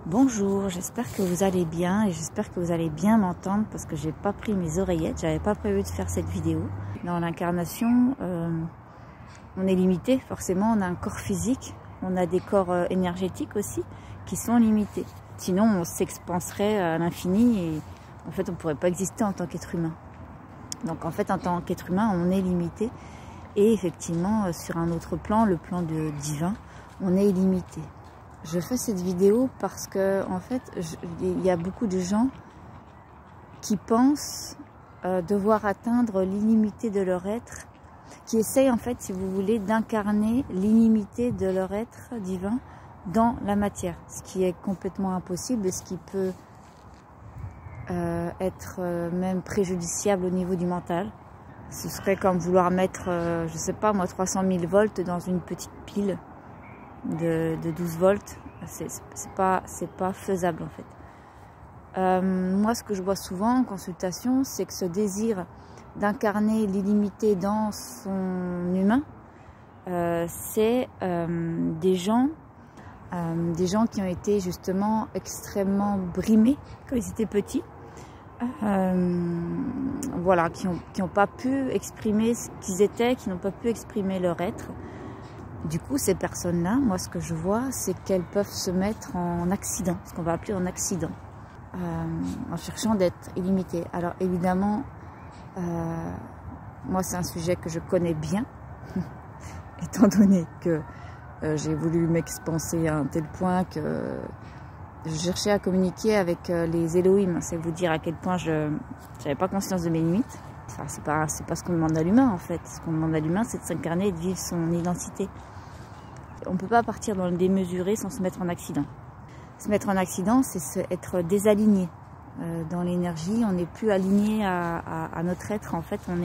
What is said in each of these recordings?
Bonjour, j'espère que vous allez bien et j'espère que vous allez bien m'entendre parce que j'ai pas pris mes oreillettes, j'avais pas prévu de faire cette vidéo. Dans l'incarnation, on est limité, forcément on a un corps physique, on a des corps énergétiques aussi qui sont limités. Sinon on s'expanserait à l'infini et en fait on pourrait pas exister en tant qu'être humain. Donc en fait en tant qu'être humain on est limité et effectivement sur un autre plan, le plan de divin, on est illimité. Je fais cette vidéo parce que en fait il y a beaucoup de gens qui pensent devoir atteindre l'illimité de leur être, qui essayent en fait, si vous voulez, d'incarner l'illimité de leur être divin dans la matière, ce qui est complètement impossible et ce qui peut être même préjudiciable au niveau du mental. Ce serait comme vouloir mettre, je sais pas moi, 300 000 volts dans une petite pile de 12 volts. C'est pas faisable en fait. Moi, ce que je vois souvent en consultation, c'est que ce désir d'incarner l'illimité dans son humain, c'est des gens qui ont été justement extrêmement brimés quand ils étaient petits, voilà, qui n'ont pas pu exprimer ce qu'ils étaient, qui n'ont pas pu exprimer leur être. Du coup, ces personnes-là, moi, ce que je vois, c'est qu'elles peuvent se mettre en accident, ce qu'on va appeler en accident, en cherchant d'être illimitées. Alors, évidemment, moi, c'est un sujet que je connais bien, étant donné que j'ai voulu m'expanser à un tel point que je cherchais à communiquer avec les Elohim. C'est vous dire à quel point je n'avais pas conscience de mes limites. Enfin, c'est pas ce qu'on demande à l'humain, en fait. Ce qu'on demande à l'humain, c'est de s'incarner et de vivre son identité. On ne peut pas partir dans le démesuré sans se mettre en accident. Se mettre en accident, c'est être désaligné dans l'énergie. On n'est plus aligné à notre être. En fait, on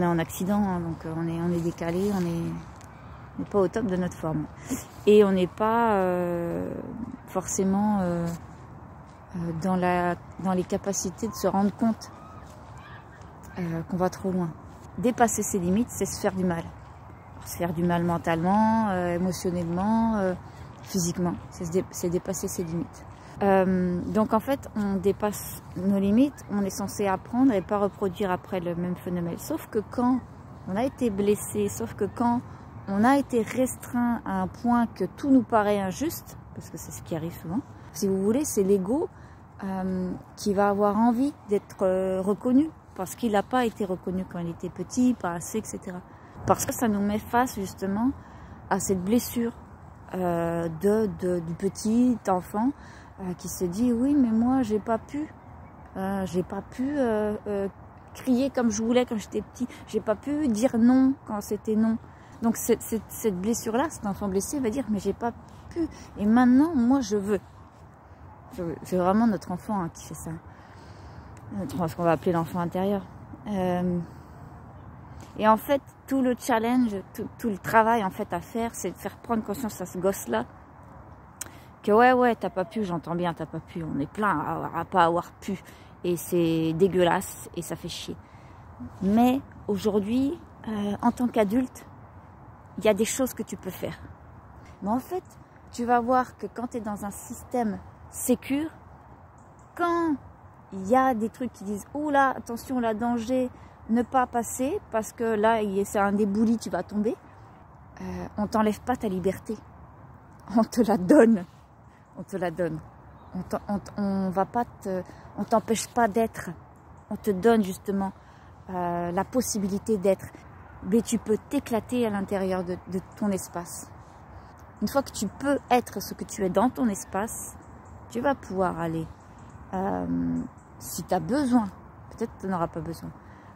est en accident, hein, donc on est décalé, on n'est pas au top de notre forme. Et on n'est pas forcément dans les capacités de se rendre compte qu'on va trop loin. Dépasser ses limites, c'est se faire du mal. Se faire du mal mentalement, émotionnellement, physiquement. C'est dépasser ses limites. Donc en fait, on dépasse nos limites, on est censé apprendre et pas reproduire après le même phénomène. Sauf que quand on a été blessé, sauf que quand on a été restreint à un point que tout nous paraît injuste, parce que c'est ce qui arrive souvent, si vous voulez, c'est l'ego qui va avoir envie d'être reconnu, parce qu'il n'a pas été reconnu quand il était petit, pas assez, etc. Parce que ça nous met face justement à cette blessure du petit enfant qui se dit oui mais moi j'ai pas pu crier comme je voulais quand j'étais petit, j'ai pas pu dire non quand c'était non. Donc cette blessure là, cet enfant blessé va dire mais j'ai pas pu et maintenant moi je veux. C'est vraiment notre enfant hein, qui fait ça, ce qu'on va appeler l'enfant intérieur. Et en fait, tout le challenge, tout le travail en fait à faire, c'est de faire prendre conscience à ce gosse-là que ouais, t'as pas pu, j'entends bien, t'as pas pu, on est plein à pas avoir pu, et c'est dégueulasse et ça fait chier. Mais aujourd'hui, en tant qu'adulte, il y a des choses que tu peux faire. Mais en fait, tu vas voir que quand tu es dans un système sécure, quand il y a des trucs qui disent « Oh là, attention, là, danger », ne pas passer parce que là c'est un débouli, tu vas tomber, on t'enlève pas ta liberté, on te la donne, on t'empêche pas d'être, on te donne justement la possibilité d'être, mais tu peux t'éclater à l'intérieur de ton espace. Une fois que tu peux être ce que tu es dans ton espace, tu vas pouvoir aller, si tu as besoin, peut-être tu n'auras pas besoin,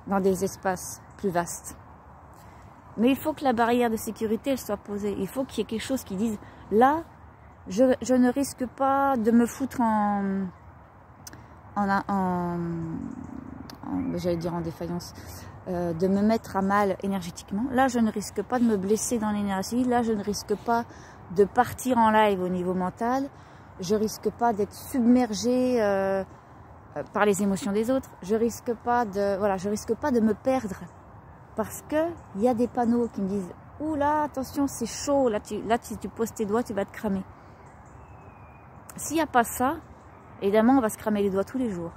dans des espaces plus vastes. Mais il faut que la barrière de sécurité elle soit posée. Il faut qu'il y ait quelque chose qui dise là, je ne risque pas de me foutre j'allais dire en défaillance, de me mettre à mal énergétiquement. Là, je ne risque pas de me blesser dans l'énergie. Là, je ne risque pas de partir en live au niveau mental. Je risque pas d'être submergée par les émotions des autres, je risque pas de me perdre parce que il y a des panneaux qui me disent ouh là attention c'est chaud, là si tu poses tes doigts tu vas te cramer. s'il n'y a pas ça, évidemment, on va se cramer les doigts tous les jours.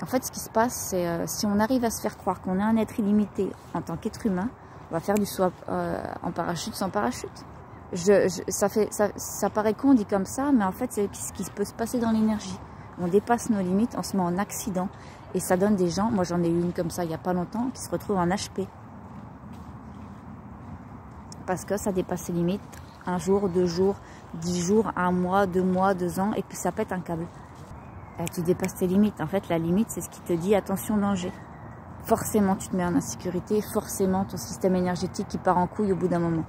En fait, ce qui se passe, c'est si on arrive à se faire croire qu'on est un être illimité en tant qu'être humain, on va faire du saut en parachute sans parachute. Ça paraît con dit comme ça, mais en fait, c'est ce qui peut se passer dans l'énergie. On dépasse nos limites, on se met en accident et ça donne des gens, moi j'en ai eu une comme ça il n'y a pas longtemps, qui se retrouvent en HP. Parce que ça dépasse ses limites, 1 jour, 2 jours, 10 jours, 1 mois, 2 mois, 2 ans, et puis ça pète un câble. Tu dépasses tes limites. En fait, la limite, c'est ce qui te dit attention, danger. Forcément, tu te mets en insécurité, forcément, ton système énergétique qui part en couille au bout d'un moment.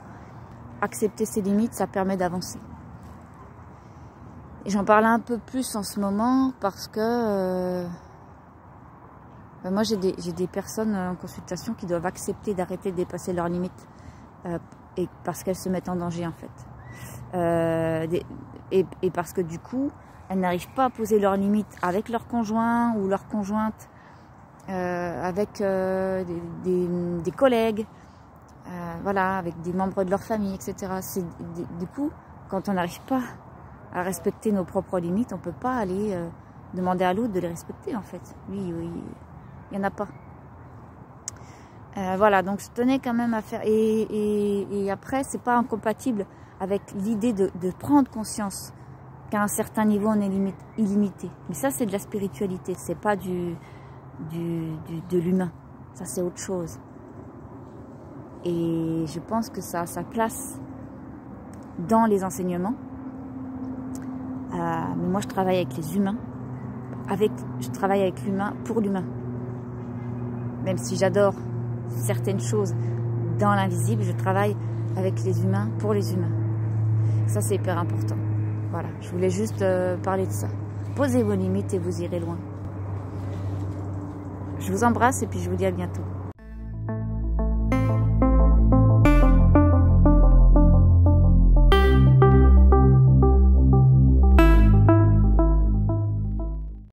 Accepter ses limites, ça permet d'avancer. Et j'en parle un peu plus en ce moment parce que moi, j'ai des personnes en consultation qui doivent accepter d'arrêter de dépasser leurs limites et parce qu'elles se mettent en danger, en fait. Et parce que du coup, elles n'arrivent pas à poser leurs limites avec leur conjoint ou leur conjointe, avec des collègues, voilà, avec des membres de leur famille, etc. Du coup, quand on n'arrive pas à respecter nos propres limites, on ne peut pas aller demander à l'autre de les respecter, en fait. Oui, il n'y en a pas. Voilà, donc je tenais quand même à faire... Et après, c'est pas incompatible avec l'idée de prendre conscience qu'à un certain niveau, on est illimité. Mais ça, c'est de la spiritualité, c'est pas de l'humain. Ça, c'est autre chose. Et je pense que ça a sa place dans les enseignements. Mais moi, je travaille avec les humains. Je travaille avec l'humain pour l'humain. Même si j'adore certaines choses dans l'invisible, je travaille avec les humains pour les humains. Ça, c'est hyper important. Voilà, je voulais juste parler de ça. Posez vos limites et vous irez loin. Je vous embrasse et puis je vous dis à bientôt.